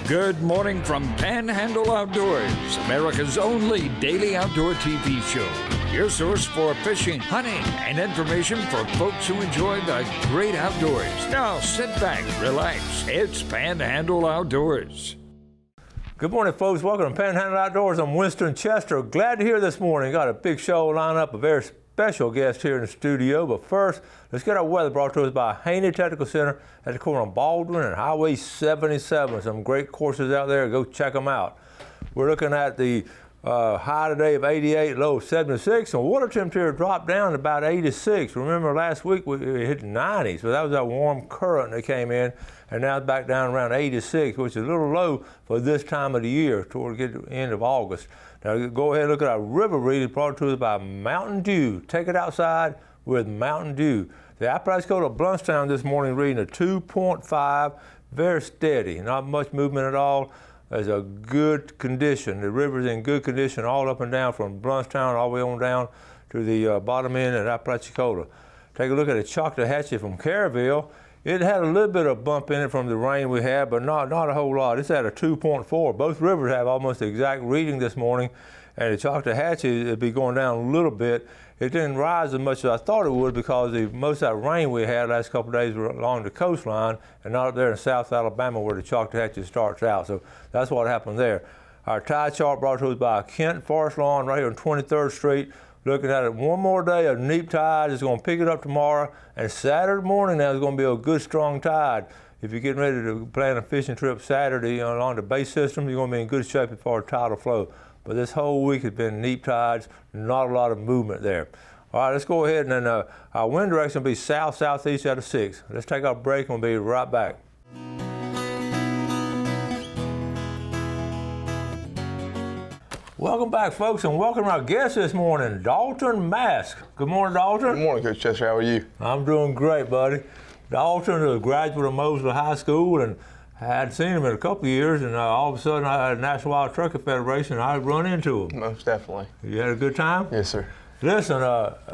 Good morning from Panhandle Outdoors, America's only daily outdoor TV show. Your source for fishing, hunting, and information for folks who enjoy the great outdoors. Now sit back, relax. It's Panhandle Outdoors. Good morning, folks. Welcome to Panhandle Outdoors. I'm Winston Chester. Glad to hear this morning. Got a big show lined up, a very special guest here in the studio. But first, let's get our weather brought to us by Haney Technical Center at the corner of Baldwin and Highway 77. Some great courses out there. Go check them out. We're looking at the high today of 88, low of 76, and water temperature dropped down to about 86. Remember last week we hit 90, so that was that warm current that came in, and now it's back down around 86, which is a little low for this time of the year, toward the end of August. Now go ahead and look at our river reading brought to us by Mountain Dew. Take it outside with Mountain Dew. The Appalachian Coast of Bluntstown this morning reading a 2.5, very steady, not much movement at all. There's a good condition. The river's in good condition all up and down from Bluntstown all the way on down to the bottom end of Apalachicola. Take a look at the Choctawhatchee from Caryville. It had a little bit of bump in it from the rain we had, but not a whole lot. It's at a 2.4. Both rivers have almost the exact reading this morning, and the Choctawhatchee will be going down a little bit. It didn't rise as much as I thought it would because most of that rain we had last couple of days were along the coastline and not up there in South Alabama where the Choctawhatchee starts out. So that's what happened there. Our tide chart brought to us by Kent Forest Lawn right here on 23rd Street. Looking at it, one more day of neap tide. It's going to pick it up tomorrow. And Saturday morning now is going to be a good strong tide. If you're getting ready to plan a fishing trip Saturday along the base system, you're going to be in good shape as far as tidal flow. But this whole week has been neap tides, not a lot of movement there. All right, let's go ahead and then our wind direction will be south-southeast out of 6. Let's take our break and we'll be right back. Welcome back, folks, and welcome to our guest this morning, Dalton Mask. Good morning, Dalton. Good morning, Coach Chester. How are you? I'm doing great, buddy. Dalton is a graduate of Mosley High School, and I hadn't seen him in a couple of years, and all of a sudden I had a National Wild Trucking Federation, and I run into him. Most definitely. You had a good time? Yes, sir. Listen,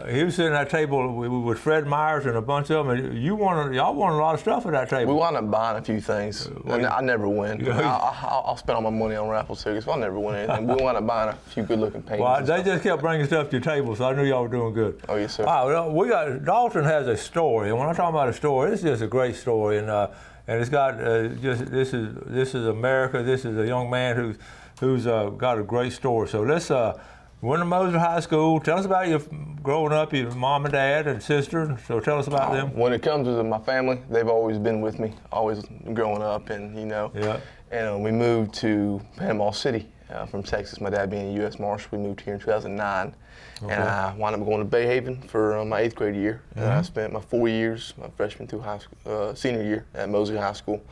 he was sitting at that table with Fred Myers and a bunch of them, and y'all won a lot of stuff at that table. We wound up buying a few things. I never win. I'll spend all my money on raffle tickets, but I'll never win anything. We wound up buying a few good-looking paintings. Well, they just kept bringing stuff to your table, so I knew y'all were doing good. Oh, yes, sir. All right, Dalton has a story, and when I talk about a story, it's just a great story, and it's got this is America. This is a young man who's got a great story. So let's. Went to Mosley High School. Tell us about your growing up, your mom and dad and sister. So tell us about them. When it comes to my family, they've always been with me, always growing up, and Yeah. And we moved to Panama City from Texas. My dad being a U.S. Marshal, we moved here in 2009, and I wound up going to Bay Haven for my 8th grade year. And I spent my 4 years, my freshman through senior year at Mosley High School.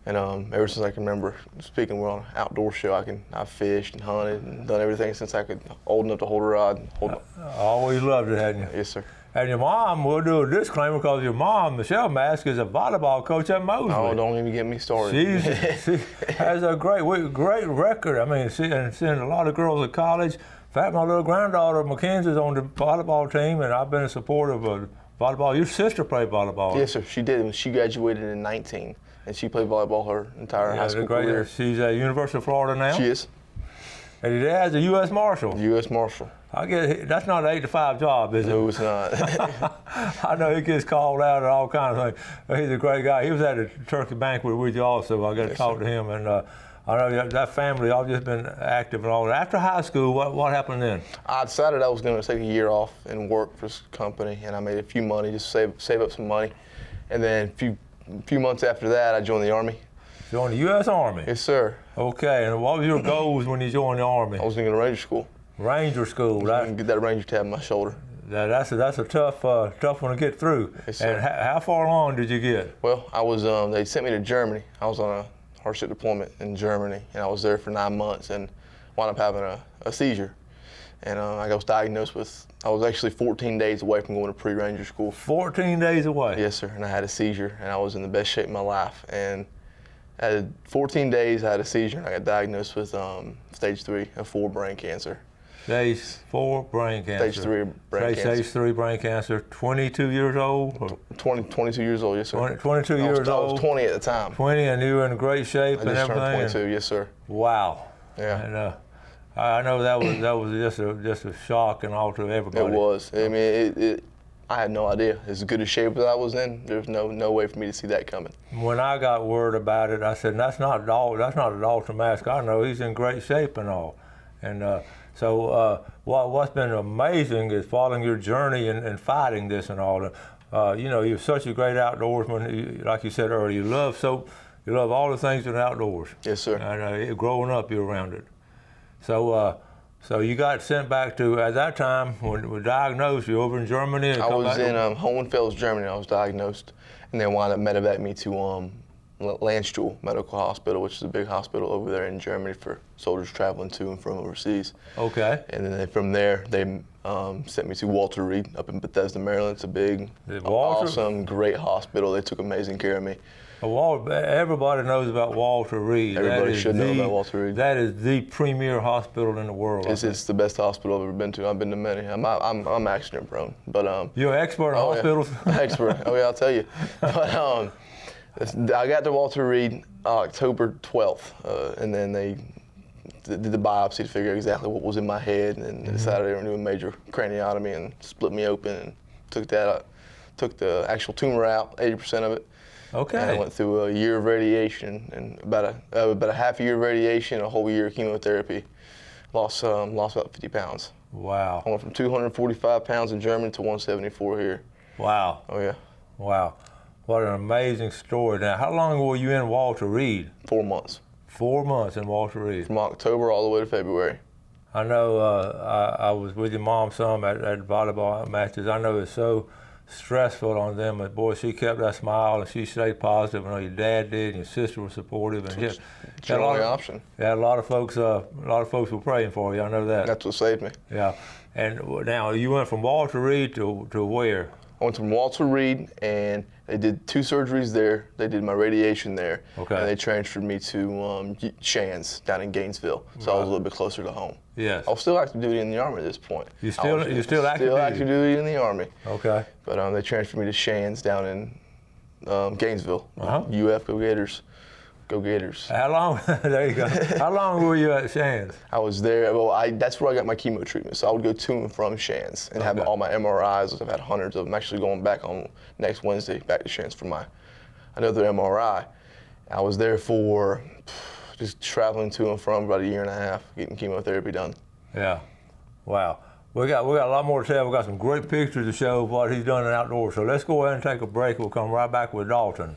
And ever since I can remember, speaking we're on an outdoor show, I've fished and hunted and done everything since I could old enough to hold a rod. I always loved it, hadn't you? Yes, sir. And your mom, we'll do a disclaimer because your mom, Michelle Mask, is a volleyball coach at Mosley. Oh, don't even get me started. She has a great record. I mean, and sent a lot of girls to college. In fact, my little granddaughter, Mackenzie's on the volleyball team, and I've been a supporter of volleyball. Your sister played volleyball. Yes, sir. She did. She graduated in 19. And she played volleyball her entire high school career. She's at University of Florida now? She is. And your dad's a U.S. Marshal? U.S. Marshal. I guess that's not an 8-to-5 job, is it? No, it's not. I know he gets called out and all kinds of things. He's a great guy. He was at a turkey banquet with you also. I got to talk to him. And I know that family, y'all just been active and all that. After high school, what happened then? I decided I was going to take a year off and work for this company. And I made a few money, just save up some money. And then a few months after that, I joined the Army. Joined the U.S. Army? Yes, sir. Okay, and what was your goals when you joined the Army? I was going to go to Ranger School. Ranger School, right? I was going to get that Ranger tab on my shoulder. That's a tough one to get through. Yes, sir. And how far along did you get? Well, I was. They sent me to Germany. I was on a hardship deployment in Germany, and I was there for 9 months and wound up having a seizure. And I was diagnosed with, I was actually 14 days away from going to pre-Ranger school. 14 days away? Yes, sir. And I had a seizure, and I was in the best shape of my life. And at 14 days, I had a seizure, and I got diagnosed with stage 3 of 4 brain cancer. Stage 4 brain cancer. Stage 3 brain cancer. Stage 3 brain cancer. 22 years old? 22 years old, yes, sir. 22 years old? I was 20 at the time. 20, and you were in great shape and everything? I just turned 22, yes, sir. Wow. Yeah. And I know that was just a shock and all to everybody. It was. I mean, I had no idea. As good a shape as I was in, there's no way for me to see that coming. When I got word about it, I said, that's not a Dalton Mask. I know he's in great shape and all. And so what's been amazing is following your journey and fighting this and all. You're such a great outdoorsman. Like you said earlier, you love all the things in the outdoors. Yes, sir. And growing up, you're around it. So you got sent back to, at that time, when we diagnosed you over in Germany? I was in Hohenfels, Germany. I was diagnosed, and they wound up medevacing me to Landstuhl Medical Hospital, which is a big hospital over there in Germany for soldiers traveling to and from overseas. Okay. And then from there, they sent me to Walter Reed up in Bethesda, Maryland. It's a big, awesome, great hospital. They took amazing care of me. Everybody knows about Walter Reed. Everybody should know about Walter Reed. That is the premier hospital in the world. It's the best hospital I've ever been to. I've been to many. I'm accident prone, but you're an expert in hospitals. Yeah. Expert. Oh yeah, I'll tell you. But I got to Walter Reed October 12th, and then they did the biopsy to figure out exactly what was in my head, and they decided they were going to do a major craniotomy and split me open and took the actual tumor out, 80% of it. Okay. And I went through a year of radiation and about a half a year of radiation, a whole year of chemotherapy. Lost about 50 pounds. Wow. I went from 245 pounds in Germany to 174 here. Wow. Oh yeah. Wow. What an amazing story. Now, how long were you in Walter Reed? 4 months. 4 months in Walter Reed. From October all the way to February. I know I was with your mom some at volleyball matches. I know it's so stressful on them, but boy, she kept that smile and she stayed positive. I know your dad did, and your sister was supportive, and it's your only option. Yeah, a lot of folks were praying for you. I know that. That's what saved me. Yeah, and now you went from Walter Reed to where? I went from Walter Reed, and they did 2 surgeries there. They did my radiation there, okay, and they transferred me to Shands down in Gainesville, so I was a little bit closer to home. Yes. I was still active duty in the Army at this point. You're still active duty in the Army. Okay. But they transferred me to Shands down in Gainesville. UF, go Gators. Go Gators. How long? There you go. How long were you at Shands? I was there. Well, that's where I got my chemo treatment. So I would go to and from Shands and have all my MRIs. I've had hundreds of them. I'm actually going back on next Wednesday back to Shands for another MRI. I was there for just traveling to and from about a year and a half, getting chemotherapy done. Yeah. Wow. We got a lot more to tell. We got some great pictures to show of what he's done in outdoors. So let's go ahead and take a break. We'll come right back with Dalton.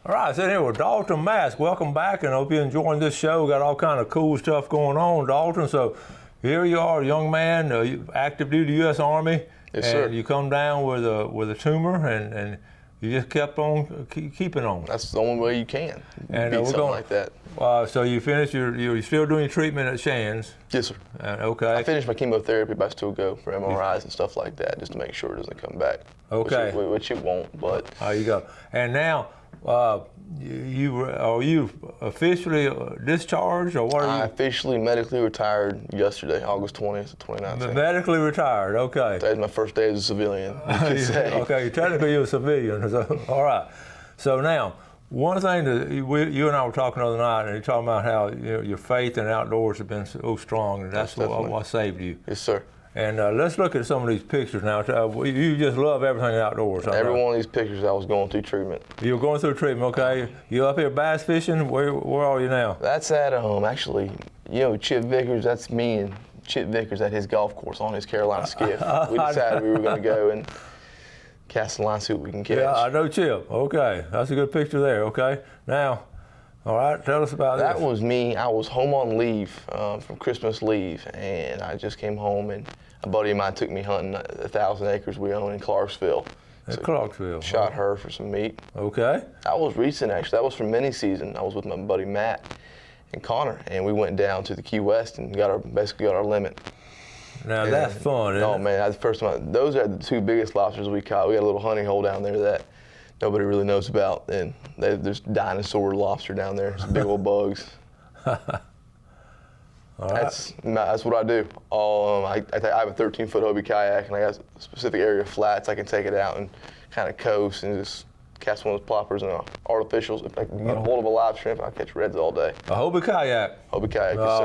All right, sitting here with Dalton Mask. Welcome back, and I hope you're enjoying this show. We got all kind of cool stuff going on, Dalton. So here you are, a young man, active duty U.S. Army. Yes, sir. You come down with a tumor, and you just kept on keeping on. That's the only way you can beat something like that. So you finished you're still doing your treatment at Shands? Yes, sir. Okay. I finished my chemotherapy, but I still go for MRIs and stuff like that just to make sure it doesn't come back. Okay. Which it won't, but. There you go. And now, are you officially discharged, or what are you? I officially medically retired yesterday, August 20th of 2019. Medically retired, okay. Today's my first day as a civilian, you could say. Okay, technically you're a civilian, so, all right. So now, one thing that you and I were talking the other night, and you're talking about how your faith in outdoors has been so strong, and that's what saved you. Yes, sir. And let's look at some of these pictures now. You just love everything outdoors. Every one of these pictures, I was going through treatment. You were going through treatment, okay. You up here bass fishing? Where are you now? That's at, actually, Chip Vickers, that's me and Chip Vickers at his golf course on his Carolina skiff. We decided we were going to go and cast the line, see what we can catch. Yeah, I know Chip. Okay, that's a good picture there, okay. Now, all right, tell us about that. That was me. I was home on leave from Christmas leave, and I just came home, and a buddy of mine took me hunting 1,000 acres we own in Clarksville. Clarksville. Shot her for some meat. Okay. That was recent, actually. That was from mini season. I was with my buddy Matt and Connor, and we went down to the Key West and basically got our limit. Now that's fun, isn't it? Oh man, that's the first time. Those are the 2 biggest lobsters we caught. We got a little honey hole down there that nobody really knows about. And there's dinosaur lobster down there, some big old bugs. That's what I do. I have a 13-foot Hobie kayak, and I got a specific area of flats. I can take it out and kind of coast and just cast one of those ploppers and artificials. If I can get a hold of a live shrimp, I'll catch reds all day. A Hobie kayak? Hobie kayak, yes,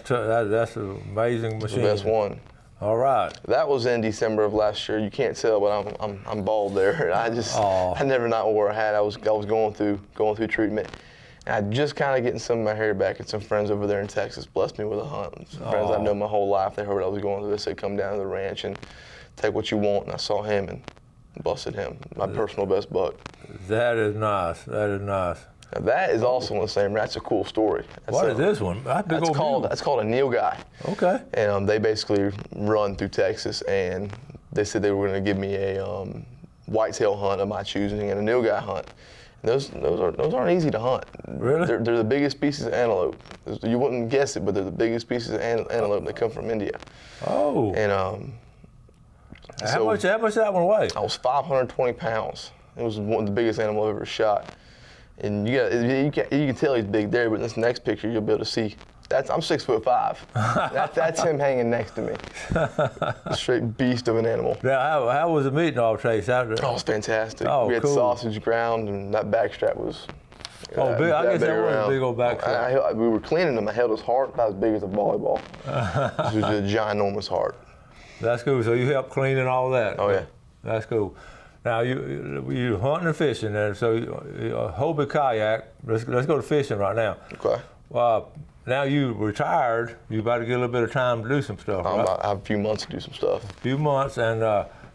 sir. Oh, that's an amazing machine. The best one. All right. That was in December of last year. You can't tell, but I'm bald there. I never not wore a hat. I was going through treatment. And I just kind of getting some of my hair back, and some friends over there in Texas blessed me with a hunt. Some friends I've known my whole life, they heard I was going through this. They come down to the ranch and take what you want, and I saw him and busted him. My personal best buck. That is nice. That is nice. Now that is also in the same ranch. That's a cool story. What is this one? That's called a Nilgai. Okay. And they basically run through Texas, and they said they were going to give me a whitetail hunt of my choosing and a Nilgai hunt. Those aren't easy to hunt. Really? They're the biggest species of antelope. You wouldn't guess it, but they're the biggest species of antelope that come from India. Oh. And how much did that one weigh? I was 520 pounds. It was one of the biggest animal I've ever shot. And you can tell he's big there, but in this next picture you'll be able to see. I'm 6'5". That's him hanging next to me. A straight beast of an animal. Now, how was the meat and all, Chase? Oh, it was fantastic. We had cool. sausage ground, and that backstrap was. Big. I guess that was a big old backstrap. We were cleaning them. I held his heart about as big as a volleyball. It was a ginormous heart. That's cool. So you helped clean and all that. Oh yeah. That's cool. Now you hunting and fishing, and so Hobie kayak. Let's go to fishing right now. Okay. Now you retired. You about to get a little bit of time to do some stuff, right? I have a few months to do some stuff. A few months, and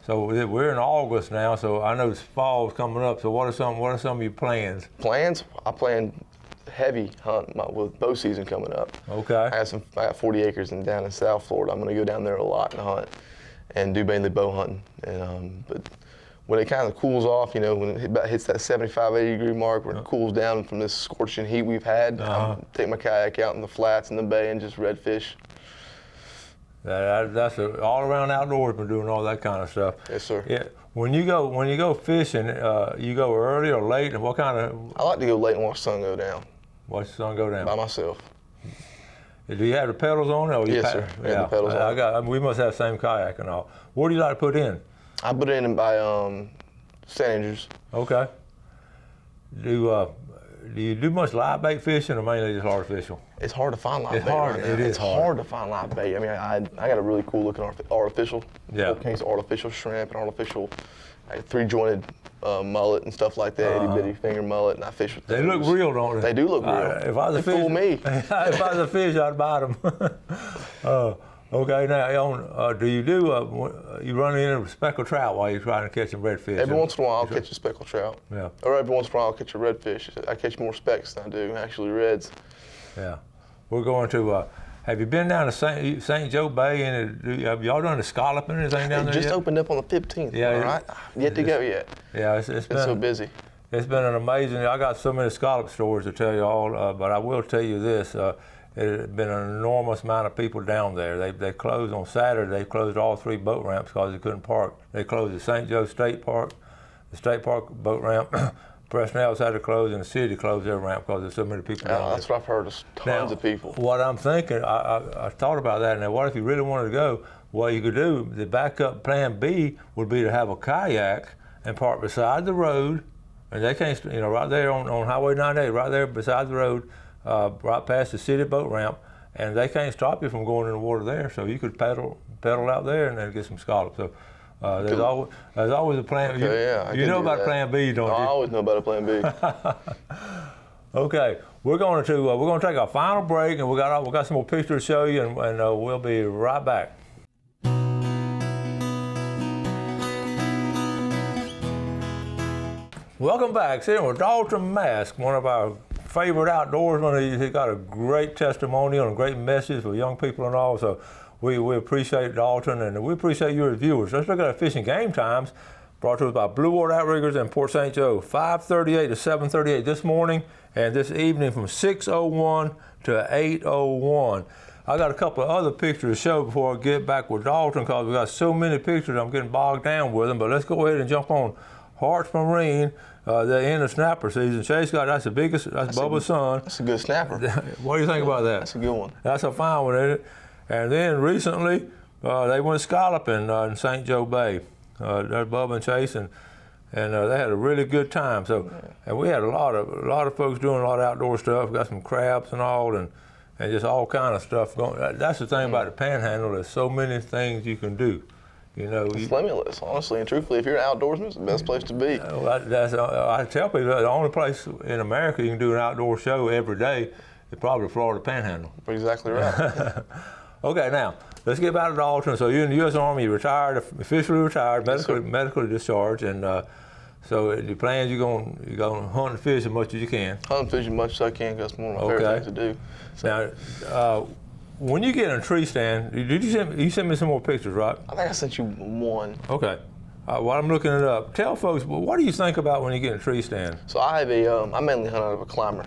so we're in August now. So I know fall's coming up. So what are some of your plans? Plans? I plan heavy hunt with bow season coming up. Okay. I got 40 acres down in South Florida. I'm going to go down there a lot and hunt, and do mainly bow hunting. And but when it kind of cools off, when it about hits that 75, 80 degree mark, when it cools down from this scorching heat we've had, I'll take my kayak out in the flats in the bay and just redfish. That's all around outdoors. Been doing all that kind of stuff. Yes, sir. Yeah. When you go fishing, you go early or late, and what kind of? I like to go late and watch the sun go down. Watch the sun go down. By myself. Do you have the pedals on it? Or yes, sir. Yeah, the pedals on. We must have the same kayak and all. What do you like to put in? I put it in by St. Andrews. Okay. Do you do much live bait fishing or mainly just artificial? It's hard to find live bait. It's hard to find live bait. I mean, I got a really cool looking artificial. Yeah. Case artificial shrimp and artificial three-jointed mullet and stuff like that, itty-bitty finger mullet, and I fish with those. They look real, don't they? They do look real. If I was a fish, fool me. If I was a fish, I'd buy them. Okay, now do you run into speckled trout while you're trying to catch some redfish? Every once in a while I'll catch a speckled trout. Yeah. Or every once in a while I'll catch a redfish. I catch more specks than I do actually reds. Yeah. We're going to, have you been down to St. Joe Bay and have y'all done the scalloping or anything down there It just yet? opened up on the 15th, yeah, all right? Yet to go yet. Yeah, it's been so busy. It's been an amazing, I got so many scallop stories to tell you all, but I will tell you this. There's been an enormous amount of people down there. They closed on Saturday. They closed all 3 boat ramps because they couldn't park. They closed the St. Joe State Park, the State Park boat ramp. Prestonel's had to close, and the city closed their ramp because there's so many people down there. That's what I've heard. Tons of people. What I'm thinking, I thought about that. Now, what if you really wanted to go? What you could do, the backup plan B would be to have a kayak and park beside the road, and they can't, right there on Highway 98, right there beside the road. Right past the city boat ramp, and they can't stop you from going in the water there. So you could pedal out there and then get some scallops. So there's always a plan. Okay, you know about plan B, don't you? I always know about a plan B. Okay, we're going to take our final break, and we got some more pictures to show you, and we'll be right back. Welcome back. Sitting with Dalton Mask, one of our favorite outdoorsman. He's got a great testimonial and a great message for young people and all. So we appreciate Dalton, and we appreciate you as viewers. Let's look at our fishing game times, brought to us by Blue Water Outriggers in Port St. Joe, 5:38 to 7:38 this morning, and this evening from 6:01 to 8:01. I got a couple of other pictures to show before I get back with Dalton because we got so many pictures I'm getting bogged down with them. But let's go ahead and jump on Harts Marine. They're in the snapper season. Chase got that's the biggest. That's Bubba's son. That's a good snapper. What do you think about that? That's a good one. That's a fine one, isn't it? And then recently, they went scalloping in St. Joe Bay. There's Bubba and Chase, and they had a really good time. So, and we had a lot of folks doing a lot of outdoor stuff. Got some crabs and all, and just all kind of stuff going. That's the thing about the Panhandle. There's so many things you can do. You know, it's limitless, honestly and truthfully. If you're an outdoorsman, it's the best place to be. I tell people the only place in America you can do an outdoor show every day is probably Florida Panhandle. Exactly right. Okay, now let's get back to the alternate. So you're in the U.S. Army, you're retired, officially retired, medically discharged, and so your plans you're gonna hunt and fish as much as you can. Hunt and fish as much as I can. That's one of my favorite things to do. So. Now, when you get in a tree stand, did you send me some more pictures, right? I think I sent you one. Okay. While I'm looking it up, tell folks, what do you think about when you get in a tree stand? So I have I mainly hunt out of a climber.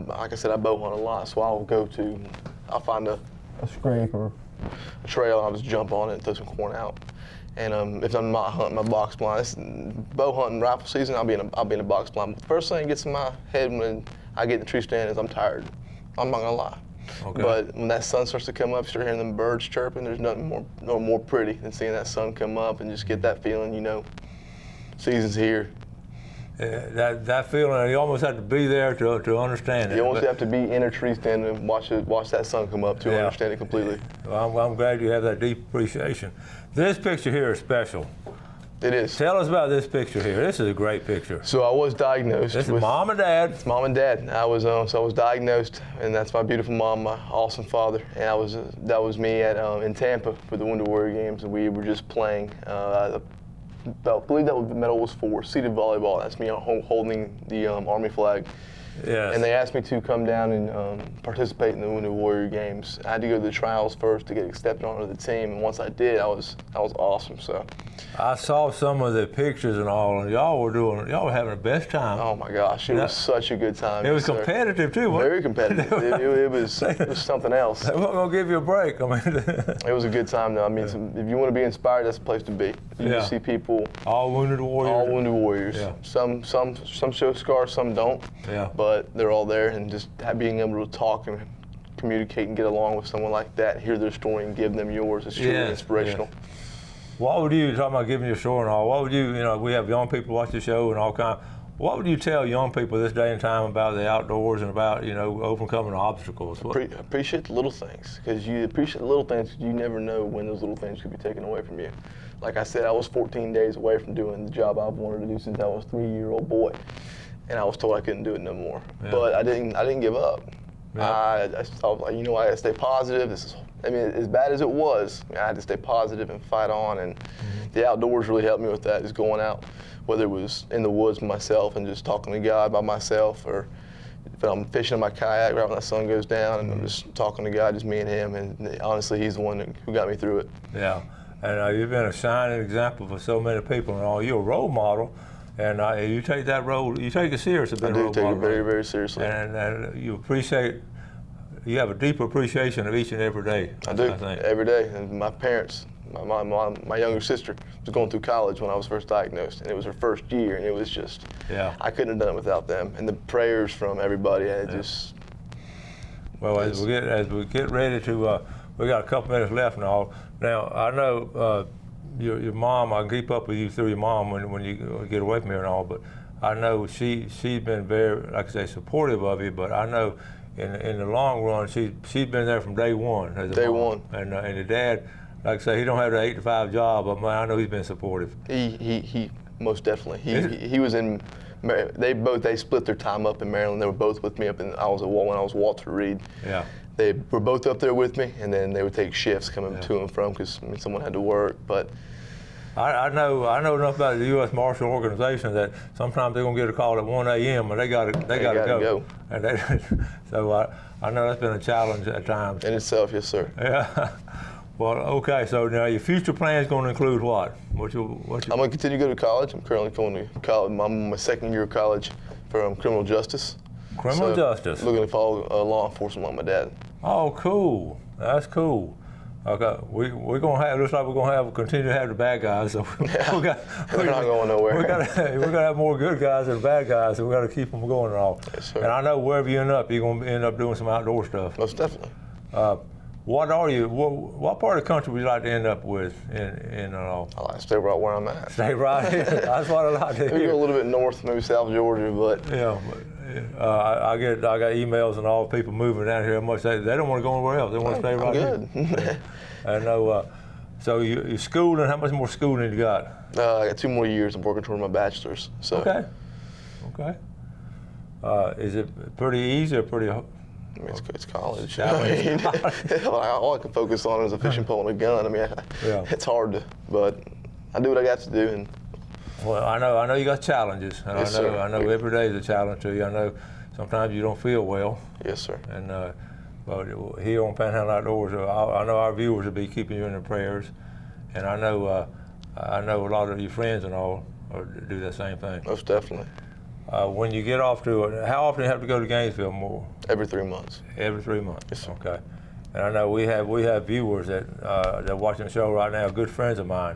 Like I said, I bow hunt a lot, so I'll find a scrape or a trail, and I'll just jump on it and throw some corn out. And if I'm not hunting my box blind, it's bow hunting rifle season, I'll be in a box blind. But the first thing that gets in my head when I get in the tree stand is I'm tired. I'm not gonna lie. Okay. But when that sun starts to come up, you start hearing them birds chirping. There's nothing more pretty than seeing that sun come up and just get that feeling, you know, season's here. That feeling, you almost have to be there to understand it. You almost have to be in a tree stand and watch that sun come up to understand it completely. Well, I'm glad you have that deep appreciation. This picture here is special. It is. Tell us about this picture here. This is a great picture. So I was diagnosed. This is Mom and Dad. It's Mom and Dad. I was diagnosed, and that's my beautiful mom, my awesome father, and that was me in Tampa for the Wounded Warrior Games, and we were just playing. I believe that medal was for seated volleyball. That's me holding the Army flag. Yes. And they asked me to come down and participate in the Wounded Warrior Games. I had to go to the trials first to get accepted onto the team, and once I did, I was awesome. So I saw some of the pictures and all, and y'all were having the best time. Oh my gosh, it was such a good time. It was competitive too, wasn't it? Very competitive. it was something else. They weren't gonna give you a break. I mean, it was a good time though. I mean, if you want to be inspired, that's the place to be. You see people all wounded warriors. All wounded warriors. Yeah. Some show scars, some don't. Yeah. But they're all there, and just being able to talk and communicate and get along with someone like that, hear their story and give them yours is truly inspirational. Yeah. What would you, talking about giving your story and all, what would you, we have young people watch the show and all kind, what would you tell young people this day and time about the outdoors and about, overcoming obstacles? Appreciate the little things, because you appreciate the little things because you never know when those little things could be taken away from you. Like I said, I was 14 days away from doing the job I've wanted to do since I was a 3-year-old boy, and I was told I couldn't do it no more. Yeah. But I didn't give up. Yeah. I was like, I had to stay positive. As bad as it was, I had to stay positive and fight on, and the outdoors really helped me with that, just going out, whether it was in the woods myself and just talking to God by myself, or if I'm fishing in my kayak right when the sun goes down and I'm just talking to God, just me and him, and honestly, he's the one who got me through it. Yeah, and you've been a shining example for so many people, and all. You're a role model. And you take that role, you take it serious. I do take it very, very seriously. And you have a deeper appreciation of each and every day. I do, every day. And my parents, my younger sister was going through college when I was first diagnosed, and it was her first year, and it was just, I couldn't have done it without them. And the prayers from everybody, Well, as we get ready to, we got a couple minutes left now. Now, I know your mom, I can keep up with you through your mom when you get away from here and all, but I know she's been very, like I say, supportive of you, but I know in the long run, she's been there from day one. Day one. And the dad, like I say, he don't have the 8-to-5 job, but I know he's been supportive. He most definitely. He was in, they split their time up in Maryland. They were both with me when I was Walter Reed. Yeah. They were both up there with me, and then they would take shifts coming to and from because someone had to work. But I know enough about the U.S. Marshal Organization that sometimes they're gonna get a call at 1 a.m. and they gotta go. And so I know that's been a challenge at times. In itself, yes, sir. Yeah. Well, okay. So now your future plans going to include what? I'm going to continue to go to college. I'm currently going to college. I'm in my second year of college for criminal justice. Criminal justice. Looking to follow law enforcement like my dad. Oh, cool. That's cool. Okay, we're gonna have, looks like we're gonna continue to have the bad guys. So We're not going nowhere. we gotta have more good guys than bad guys. So we gotta keep them going and all. Yes, sir. And I know wherever you end up, you're gonna end up doing some outdoor stuff. Most definitely. What are you? What part of the country would you like to end up with in all? I like to stay right where I'm at. Stay right here. That's what I like to Maybe hear. go a little bit north, maybe South Georgia, but Yeah, I got emails and all people moving down here. Much they don't want to go anywhere else. They want to stay I'm right good. here. I know. So you schooling? How much more schooling you got? I got 2 more years. I'm working toward my bachelor's. So. Okay. Is it pretty easy or pretty? I mean, it's college. Yeah, I mean, all I can focus on is a fishing pole and a gun. I mean, it's hard to, but I do what I got to do. And Well, I know you got challenges, and Yes, I sir. know every day is a challenge to you. I know sometimes you don't feel well, yes, sir. and but here on Panhandle Outdoors, I know our viewers will be keeping you in their prayers, and I know a lot of your friends and all do that same thing. Most definitely. When you get off to, how often do you have to go to Gainesville more? Every 3 months. Every 3 months. Yes, sir. Okay. And I know we have viewers that are watching the show right now, good friends of mine,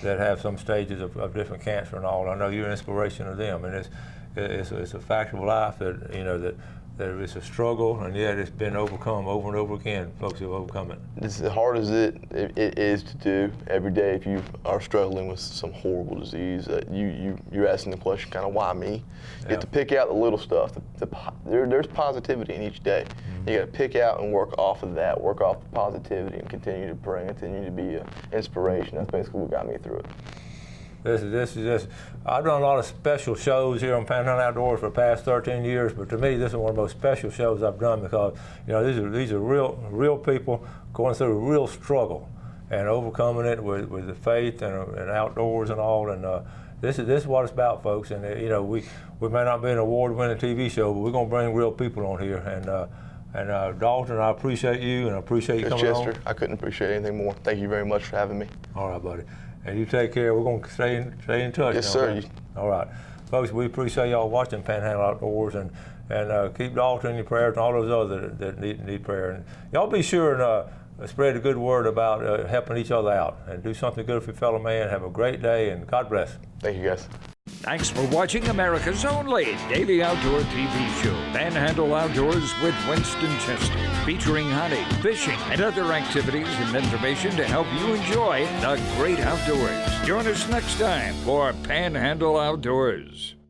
that have some stages of different cancer and all. I know you're an inspiration to them, and it's a fact of life that that it's a struggle, and yet it's been overcome over and over again. Folks have overcome it. It's as hard as it is to do every day. If you are struggling with some horrible disease, you're asking the question, kind of, why me? You get to pick out the little stuff. There's positivity in each day. Mm-hmm. You got to pick out and work off of that, work off the positivity, and continue to pray, continue to be an inspiration. That's basically what got me through it. This is just, I've done a lot of special shows here on Panhandle Outdoors for the past 13 years, but to me, this is one of the most special shows I've done because, these are real people going through a real struggle and overcoming it with the faith and outdoors and all. And this is what it's about, folks. And we may not be an award-winning TV show, but we're going to bring real people on here. And Dalton, I appreciate you, and I appreciate you coming Chester, on. I couldn't appreciate anything more. Thank you very much for having me. All right, buddy. And you take care. We're going to stay in touch. Yes, now, sir. okay? All right. Folks, we appreciate y'all watching Panhandle Outdoors, and keep Dalton in your prayers and all those others that need prayer. And y'all be sure and spread a good word about helping each other out and do something good for your fellow man. Have a great day, and God bless. Thank you, guys. Thanks for watching America's only daily outdoor TV show, Panhandle Outdoors with Winston Chester, featuring hunting, fishing, and other activities and information to help you enjoy the great outdoors. Join us next time for Panhandle Outdoors.